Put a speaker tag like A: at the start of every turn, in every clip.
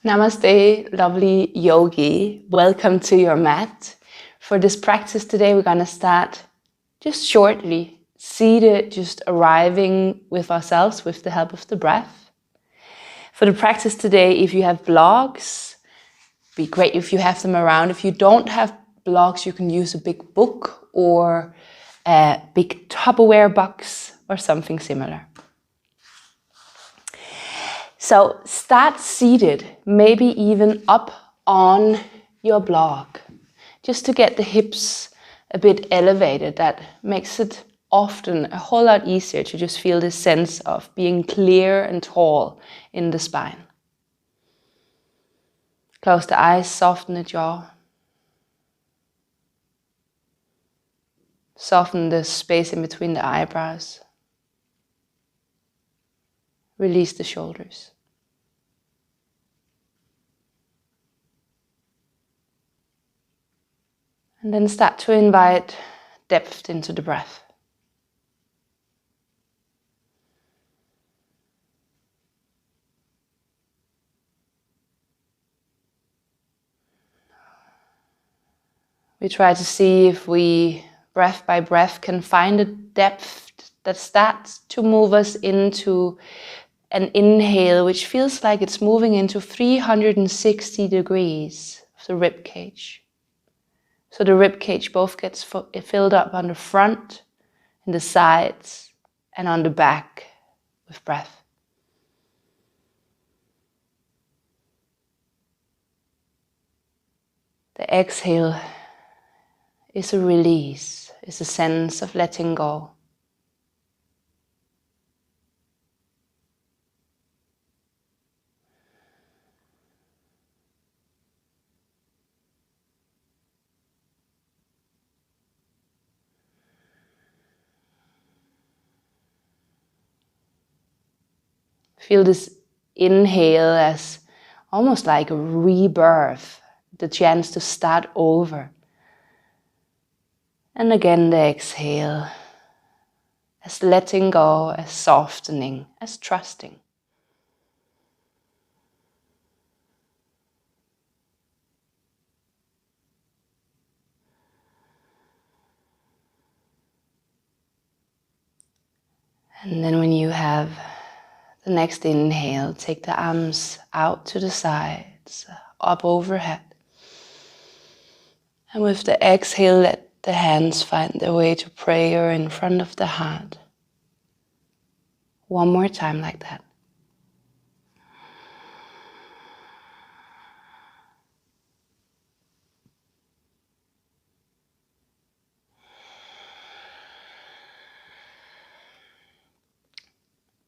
A: Namaste, lovely yogi. Welcome to your mat. For this practice today, we're going to start just shortly, seated, just arriving with ourselves with the help of the breath. For the practice today, if you have blocks, it'd be great if you have them around. If you don't have blocks, you can use a big book or a big Tupperware box or something similar. So start seated, maybe even up on your block, just to get the hips a bit elevated. That makes it often a whole lot easier to just feel this sense of being clear and tall in the spine. Close the eyes, soften the jaw. Soften the space in between the eyebrows. Release the shoulders. And then start to invite depth into the breath. We try to see if we, breath by breath, can find a depth that starts to move us into an inhale, which feels like it's moving into 360 degrees of the rib cage. So the rib cage both gets filled up on the front, and the sides, and on the back with breath. The exhale is a release, is a sense of letting go. Feel this inhale as almost like a rebirth, the chance to start over. And again the exhale as letting go, as softening, as trusting. And then when you have the next inhale, take the arms out to the sides, up overhead. And with the exhale, let the hands find their way to prayer in front of the heart. One more time like that.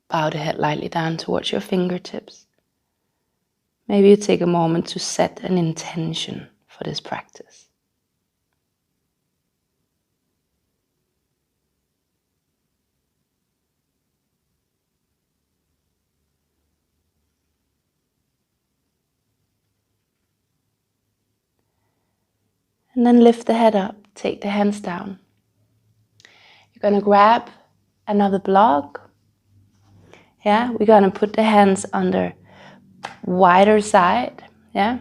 A: Bow the head lightly down towards your fingertips. Maybe you take a moment to set an intention for this practice. And then lift the head up, take the hands down. You're going to grab another block. Yeah, we're going to put the hands on the wider side. Yeah,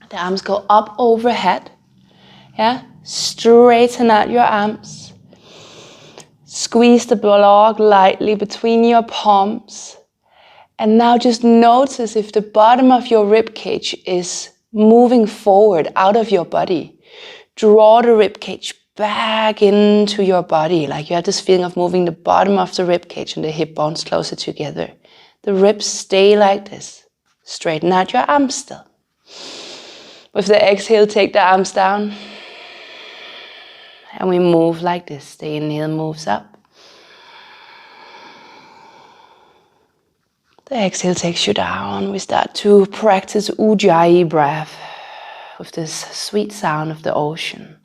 A: the arms go up overhead. Yeah, straighten out your arms. Squeeze the block lightly between your palms. And now just notice if the bottom of your rib cage is moving forward out of your body. Draw the rib cage back into your body, like you have this feeling of moving the bottom of the rib cage and the hip bones closer together. The ribs stay like this. Straighten out your arms still. With the exhale, take the arms down. And we move like this. The inhale moves up. The exhale takes you down. We start to practice Ujjayi breath with this sweet sound of the ocean.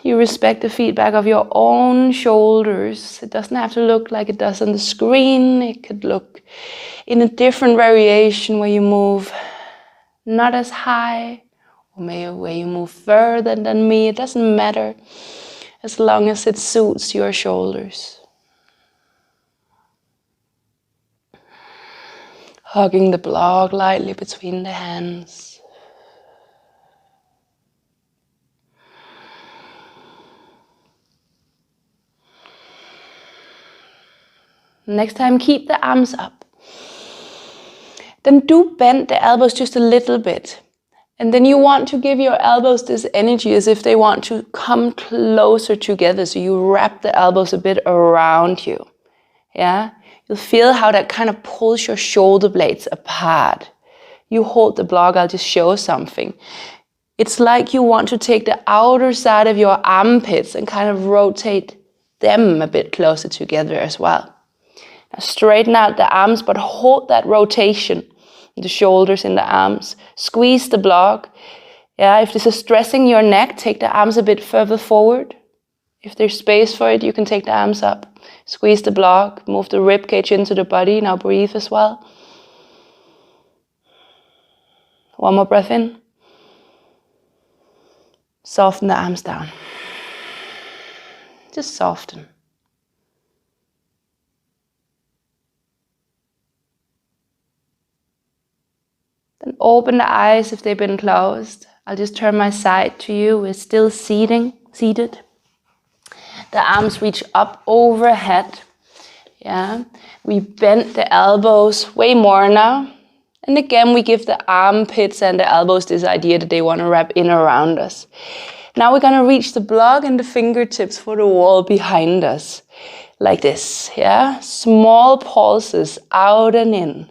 A: You respect the feedback of your own shoulders. It doesn't have to look like it does on the screen. It could look in a different variation where you move not as high, or maybe where you move further than me. It doesn't matter as long as it suits your shoulders. Hugging the block lightly between the hands. Next time, keep the arms up. Then do bend the elbows just a little bit. And then you want to give your elbows this energy as if they want to come closer together. So you wrap the elbows a bit around you. Yeah? You'll feel how that kind of pulls your shoulder blades apart. You hold the block, I'll just show something. It's like you want to take the outer side of your armpits and kind of rotate them a bit closer together as well. Now straighten out the arms, but hold that rotation. The shoulders in the arms. Squeeze the block. Yeah, if this is stressing your neck, take the arms a bit further forward. If there's space for it, you can take the arms up. Squeeze the block. Move the rib cage into the body. Now breathe as well. One more breath in. Soften the arms down. Just soften. Then open the eyes if they've been closed. I'll just turn my side to you. We're still seated. The arms reach up overhead. Yeah. We bend the elbows way more now. And again, we give the armpits and the elbows this idea that they want to wrap in around us. Now we're going to reach the block and the fingertips for the wall behind us. Like this. Yeah. Small pulses out and in.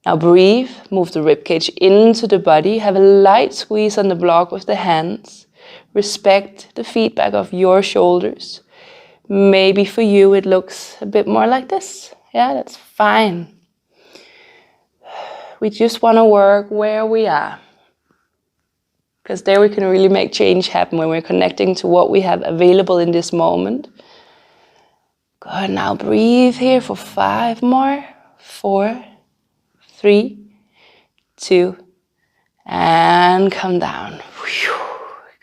A: Now breathe, move the ribcage into the body, have a light squeeze on the block with the hands. Respect the feedback of your shoulders. Maybe for you it looks a bit more like this. Yeah, that's fine. We just want to work where we are. Because there we can really make change happen when we're connecting to what we have available in this moment. Good, now breathe here for 5 more. 4, 3, 2, and come down.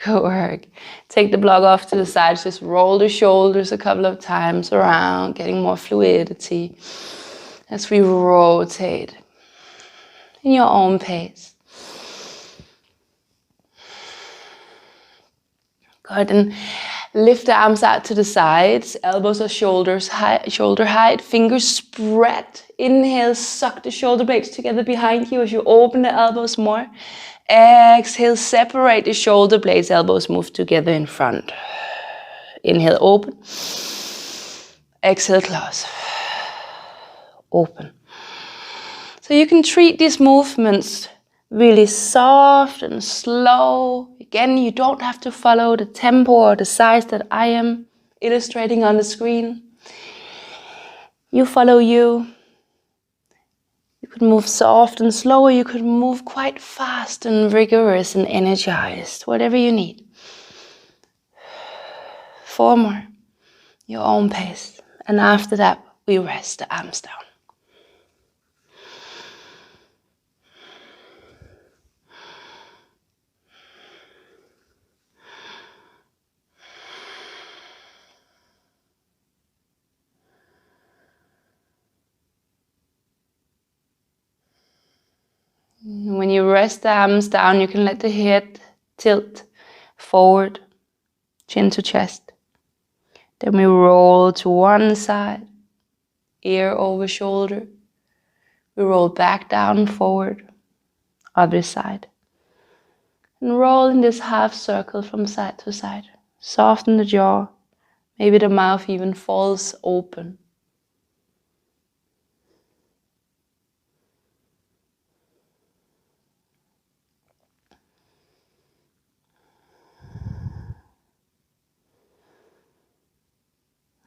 A: Good work. Take the block off to the side. Just roll the shoulders a couple of times around, getting more fluidity as we rotate in your own pace. Good, and lift the arms out to the sides, elbows or shoulders high, shoulder height, fingers spread. Inhale, suck the shoulder blades together behind you as you open the elbows more. Exhale, separate the shoulder blades, elbows move together in front. Inhale, open. Exhale, close. Open. So you can treat these movements really soft and slow. Again, you don't have to follow the tempo or the size that I am illustrating on the screen. You follow you. You could move soft and slow, or you could move quite fast and rigorous and energized, whatever you need. 4 more, your own pace. And after that, we rest the arms down. When you rest the arms down, you can let the head tilt forward, chin to chest. Then we roll to one side, ear over shoulder. We roll back down, forward, other side. And roll in this half circle from side to side. Soften the jaw. Maybe the mouth even falls open.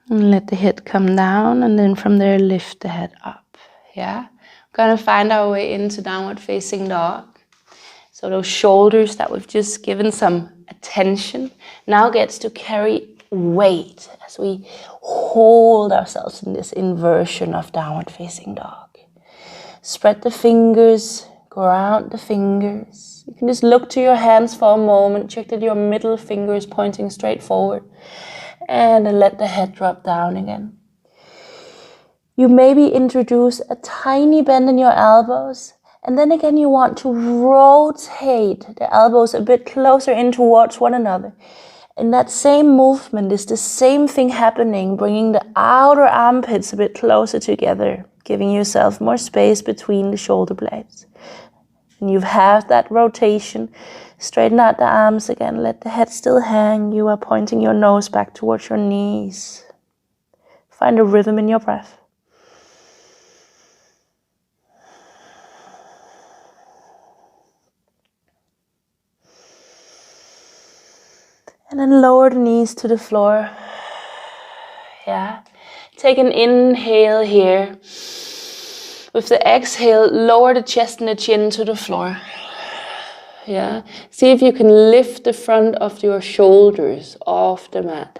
A: And let the head come down, and then from there lift the head up. Yeah, we're gonna find our way into downward facing dog. So those shoulders that we've just given some attention now gets to carry weight as we hold ourselves in this inversion of downward facing dog. Spread the fingers, ground the fingers. You can just look to your hands for a moment. Check that your middle finger is pointing straight forward. And then let the head drop down again. You maybe introduce a tiny bend in your elbows, and then again you want to rotate the elbows a bit closer in towards one another. In that same movement is the same thing happening, bringing the outer armpits a bit closer together, giving yourself more space between the shoulder blades. And you've had that rotation. Straighten out the arms again, let the head still hang. You are pointing your nose back towards your knees. Find a rhythm in your breath. And then lower the knees to the floor. Yeah. Take an inhale here. With the exhale, lower the chest and the chin to the floor. Yeah. See if you can lift the front of your shoulders off the mat.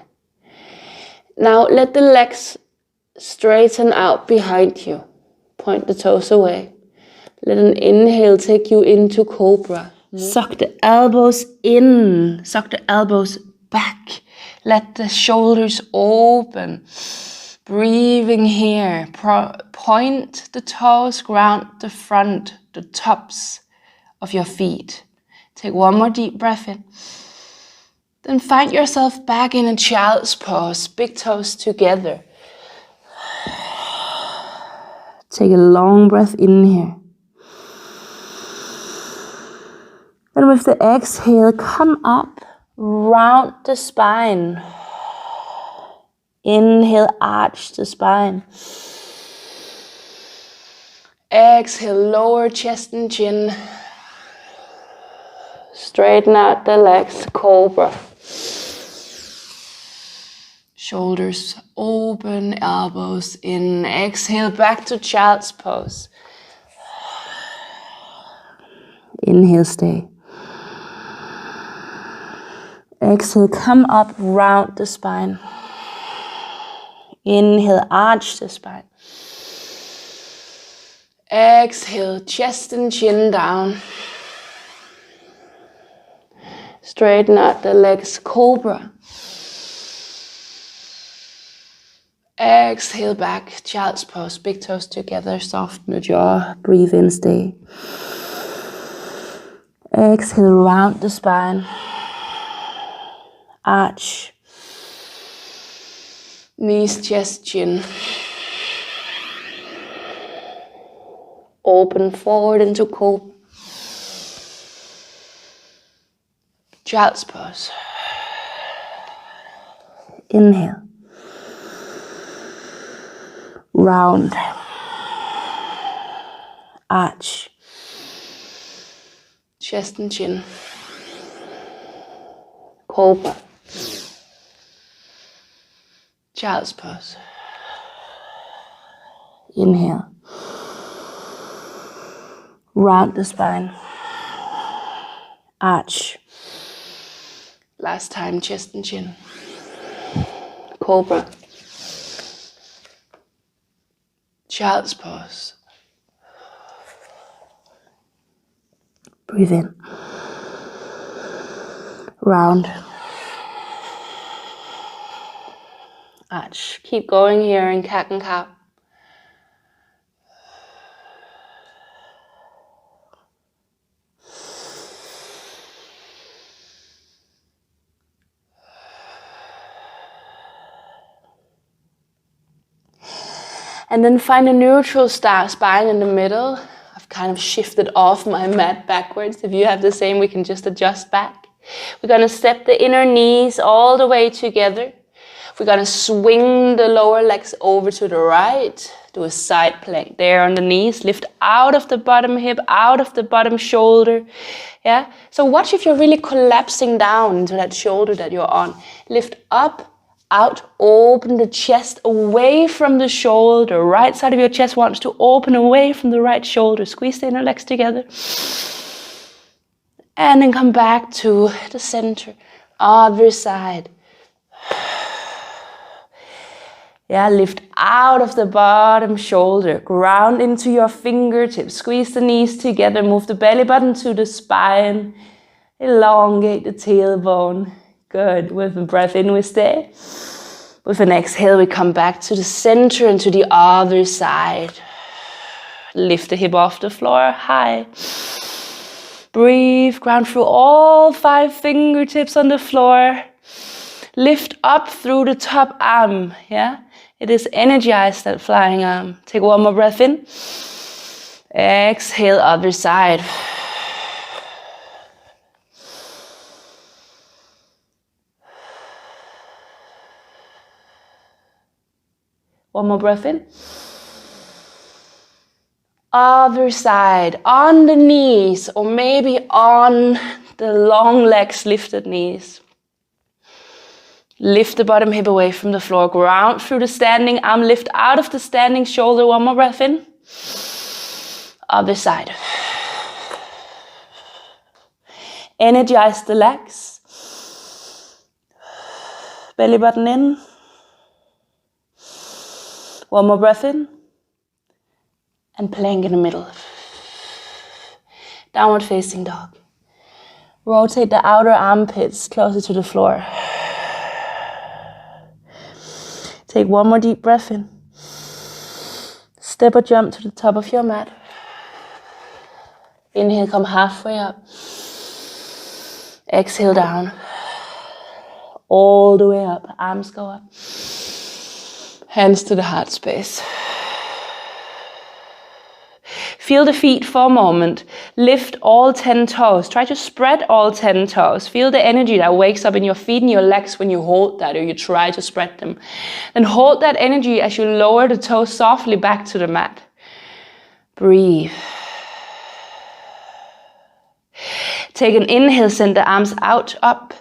A: Now let the legs straighten out behind you. Point the toes away. Let an inhale take you into cobra. Suck the elbows in. Suck the elbows back. Let the shoulders open. Breathing here. Point the toes, ground the front, the tops of your feet. Take one more deep breath in. Then find yourself back in a child's pose. Big toes together. Take a long breath in here. And with the exhale, come up, round the spine. Inhale, arch the spine. Exhale, lower chest and chin. Straighten out the legs, cobra. Shoulders open, elbows in. Exhale, back to child's pose. Inhale, stay. Exhale, come up, round the spine. Inhale, arch the spine. Exhale, chest and chin down. Straighten out the legs, cobra. Exhale back, child's pose, big toes together, soften the jaw, breathe in, stay. Exhale, round the spine. Arch. Knees, chest, chin. Open forward into cobra. Child's pose. Inhale. Round. Arch. Chest and chin. Cobra. Child's pose. Inhale. Round the spine. Arch. Last time, chest and chin. Cobra. Child's pose. Breathe in. Round. Arch. Keep going here in cat and cow. And then find a neutral spine in the middle. I've kind of shifted off my mat backwards. If you have the same, we can just adjust back. We're going to step the inner knees all the way together. We're going to swing the lower legs over to the right. Do a side plank there on the knees. Lift out of the bottom hip, out of the bottom shoulder. Yeah. So watch if you're really collapsing down into that shoulder that you're on. Lift up. Out, open the chest away from the shoulder. Right side of your chest wants to open away from the right shoulder. Squeeze the inner legs together. And then come back to the center. Other side. Yeah, lift out of the bottom shoulder. Ground into your fingertips. Squeeze the knees together. Move the belly button to the spine. Elongate the tailbone. Good. With a breath in, we stay. With an exhale, we come back to the center and to the other side. Lift the hip off the floor, high. Breathe, ground through all 5 fingertips on the floor. Lift up through the top arm, yeah? It is energized, that flying arm. Take one more breath in. Exhale, other side. One more breath in. Other side, on the knees, or maybe on the long legs, lifted knees. Lift the bottom hip away from the floor, ground through the standing arm, lift out of the standing shoulder. One more breath in. Other side. Energize the legs. Belly button in. One more breath in. And plank in the middle. Downward facing dog. Rotate the outer armpits closer to the floor. Take one more deep breath in. Step or jump to the top of your mat. Inhale, come halfway up. Exhale down. All the way up. Arms go up. Hands to the heart space. Feel the feet for a moment. Lift all 10 toes. Try to spread all 10 toes. Feel the energy that wakes up in your feet and your legs when you hold that or you try to spread them. Then hold that energy as you lower the toes softly back to the mat. Breathe. Take an inhale, send the arms out, up.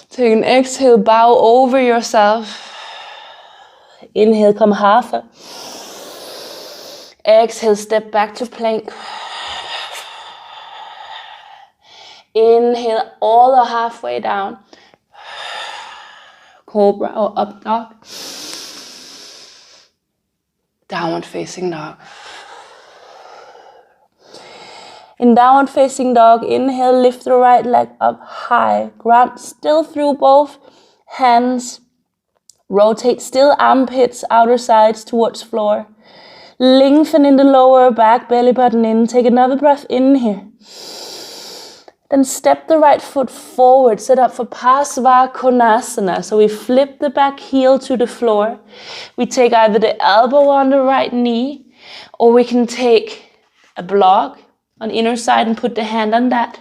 A: Take an exhale, bow over yourself. Inhale, come half up. Exhale, step back to plank. Inhale, all the halfway down. Cobra or up dog. Downward facing dog. In downward facing dog, inhale, lift the right leg up high. Ground still through both hands. Rotate still armpits, outer sides towards floor. Lengthen in the lower back, belly button in. Take another breath in here. Then step the right foot forward, set up for Parsva Konasana. So we flip the back heel to the floor. We take either the elbow on the right knee, or we can take a block on the inner side and put the hand on that.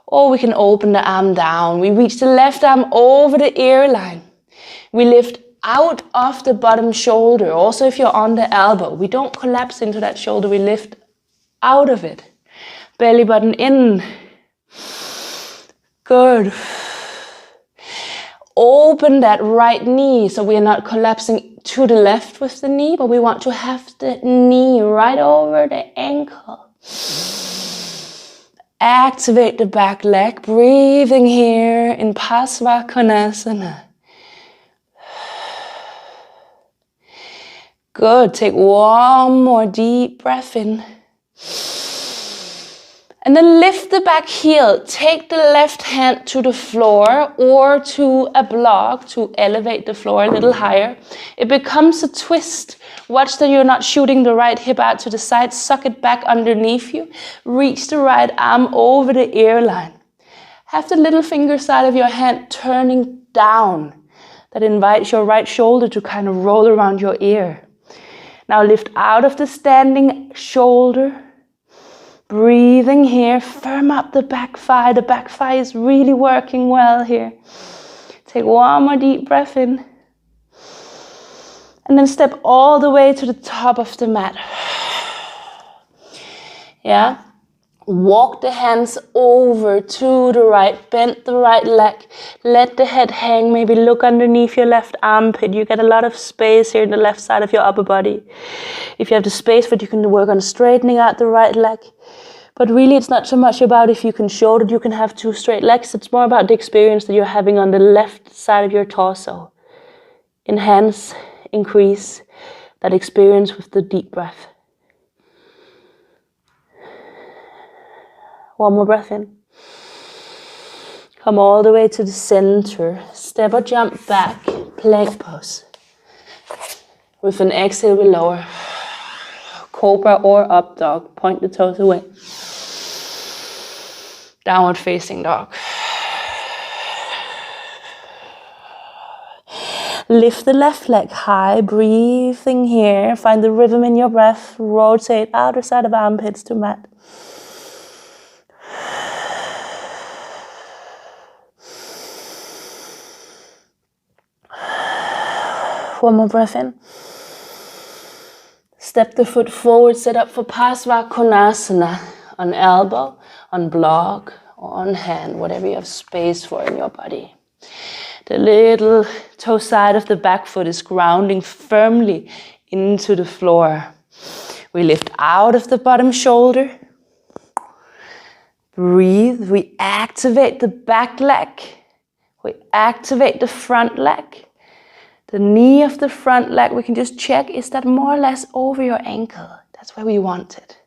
A: Or we can open the arm down. We reach the left arm over the ear line. We lift out of the bottom shoulder. Also, if you're on the elbow, we don't collapse into that shoulder. We lift out of it. Belly button in. Good. Open that right knee so we're not collapsing to the left with the knee, but we want to have the knee right over the ankle. Activate the back leg. Breathing here in Parsva Konasana. Good. Take one more deep breath in. And then lift the back heel. Take the left hand to the floor or to a block to elevate the floor a little higher. It becomes a twist. Watch that you're not shooting the right hip out to the side. Suck it back underneath you. Reach the right arm over the ear line. Have the little finger side of your hand turning down. That invites your right shoulder to kind of roll around your ear. Now lift out of the standing shoulder. Breathing here, firm up the back thigh. The back thigh is really working well here. Take one more deep breath in. And then step all the way to the top of the mat. Yeah. Walk the hands over to the right. Bend the right leg. Let the head hang. Maybe look underneath your left armpit. You get a lot of space here in the left side of your upper body. If you have the space for it, you can work on straightening out the right leg. But really, it's not so much about if you can show that you can have 2 straight legs. It's more about the experience that you're having on the left side of your torso. Enhance, increase that experience with the deep breath. One more breath in. Come all the way to the center. Step or jump back. plank pose. With an exhale, we lower. Cobra or up dog. Point the toes away. Downward facing dog. Lift the left leg high, breathing here. Find the rhythm in your breath. Rotate outer side of armpits to mat. One more breath in. Step the foot forward, set up for Parsva Konasana. On elbow, on block, or on hand, whatever you have space for in your body. The little toe side of the back foot is grounding firmly into the floor. We lift out of the bottom shoulder. Breathe. We activate the back leg. We activate the front leg. The knee of the front leg, we can just check, is that more or less over your ankle? That's where we want it.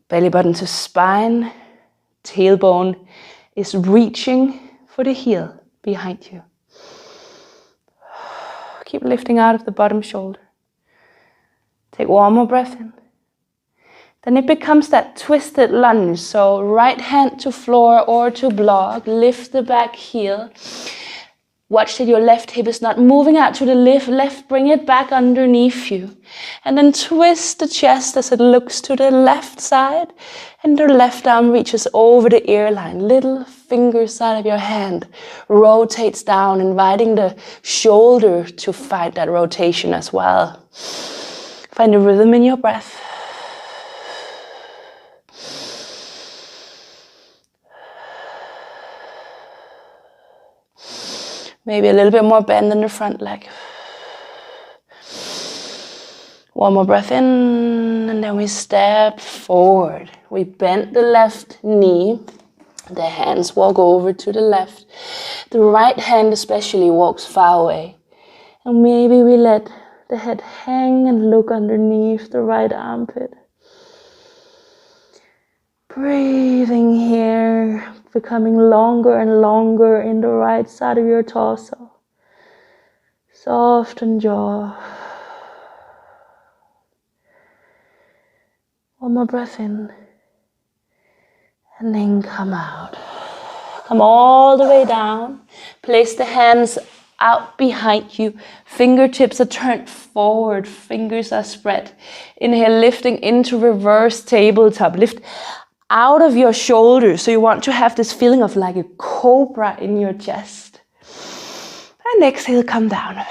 A: Belly button to spine. Tailbone is reaching for the heel behind you. Keep lifting out of the bottom shoulder. Take one more breath in. Then it becomes that twisted lunge. So right hand to floor or to block. Lift the back heel. Watch that your left hip is not moving out to the left. Bring it back underneath you. And then twist the chest as it looks to the left side. And the left arm reaches over the ear line. Little finger side of your hand rotates down, inviting the shoulder to fight that rotation as well. Find a rhythm in your breath. Maybe a little bit more bend in the front leg. One more breath in, and then we step forward. We bend the left knee. The hands walk over to the left. The right hand especially walks far away. And maybe we let the head hang and look underneath the right armpit. Breathing here, becoming longer and longer in the right side of your torso. Soften jaw. One more breath in. And then come out. Come all the way down. Place the hands out behind you. Fingertips are turned forward. Fingers are spread. Inhale, lifting into reverse tabletop. Lift out of your shoulders. So you want to have this feeling of like a cobra in your chest. And exhale, come down.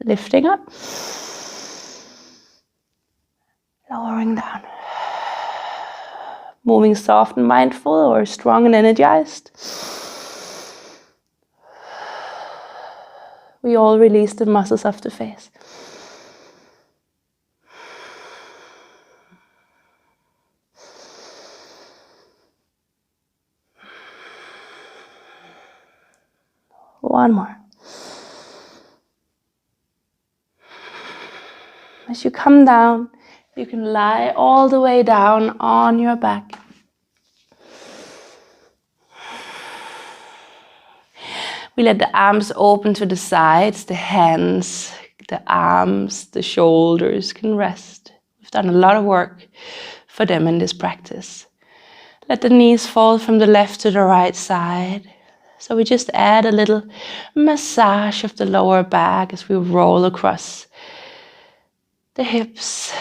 A: Lifting up. Lowering down. Moving soft and mindful or strong and energized. We all release the muscles of the face. One more. As you come down, you can lie all the way down on your back. We let the arms open to the sides, the hands, the arms, the shoulders can rest. We've done a lot of work for them in this practice. Let the knees fall from the left to the right side. So we just add a little massage of the lower back as we roll across the hips.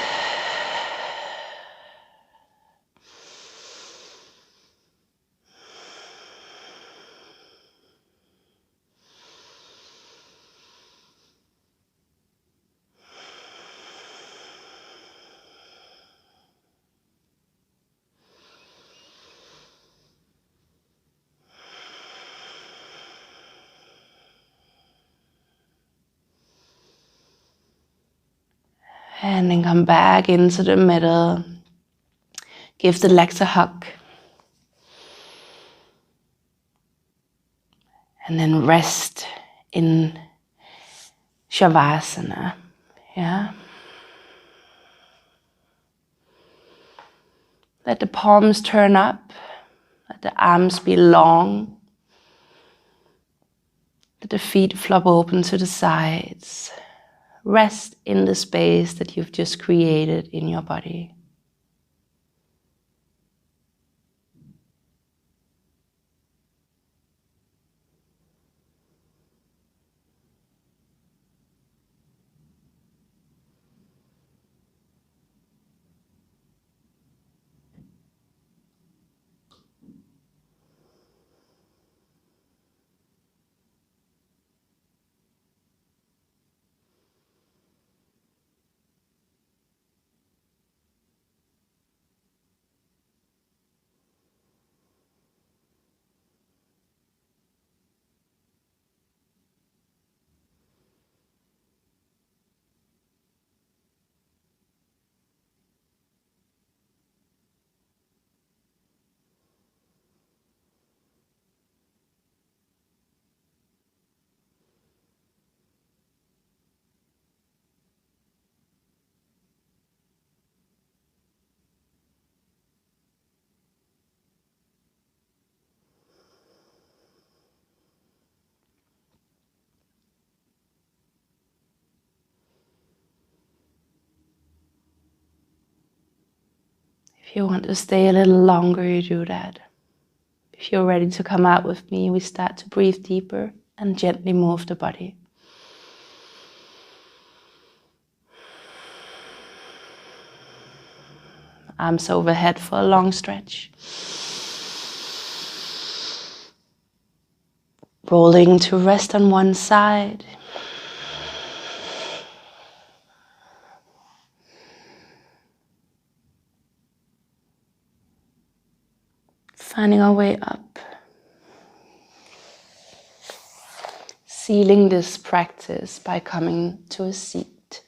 A: And then come back into the middle. Give the legs a hug. And then rest in Shavasana. Yeah. Let the palms turn up. Let the arms be long. Let the feet flop open to the sides. Rest in the space that you've just created in your body. If you want to stay a little longer, you do that. If you're ready to come out with me, we start to breathe deeper and gently move the body. Arms overhead for a long stretch. Rolling to rest on one side. Finding our way up. Sealing this practice by coming to a seat.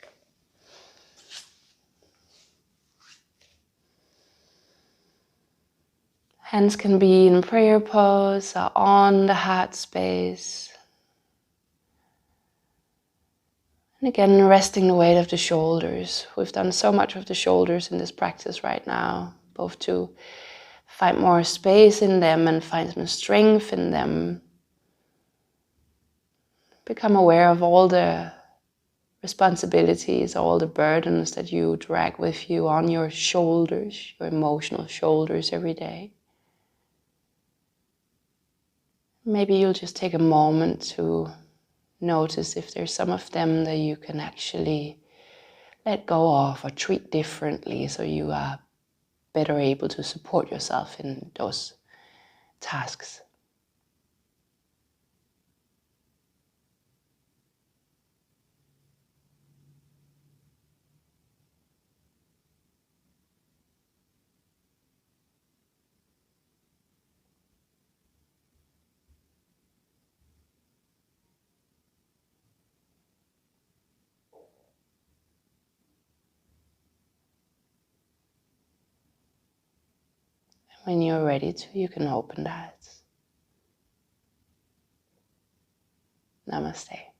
A: Hands can be in prayer pose or on the heart space. And again, resting the weight of the shoulders. We've done so much of the shoulders in this practice right now, both to find more space in them and find some strength in them. Become aware of all the responsibilities, all the burdens that you drag with you on your shoulders, your emotional shoulders every day. Maybe you'll just take a moment to notice if there's some of them that you can actually let go of or treat differently, so you are better able to support yourself in those tasks. When you're ready to, you can open the eyes. Namaste.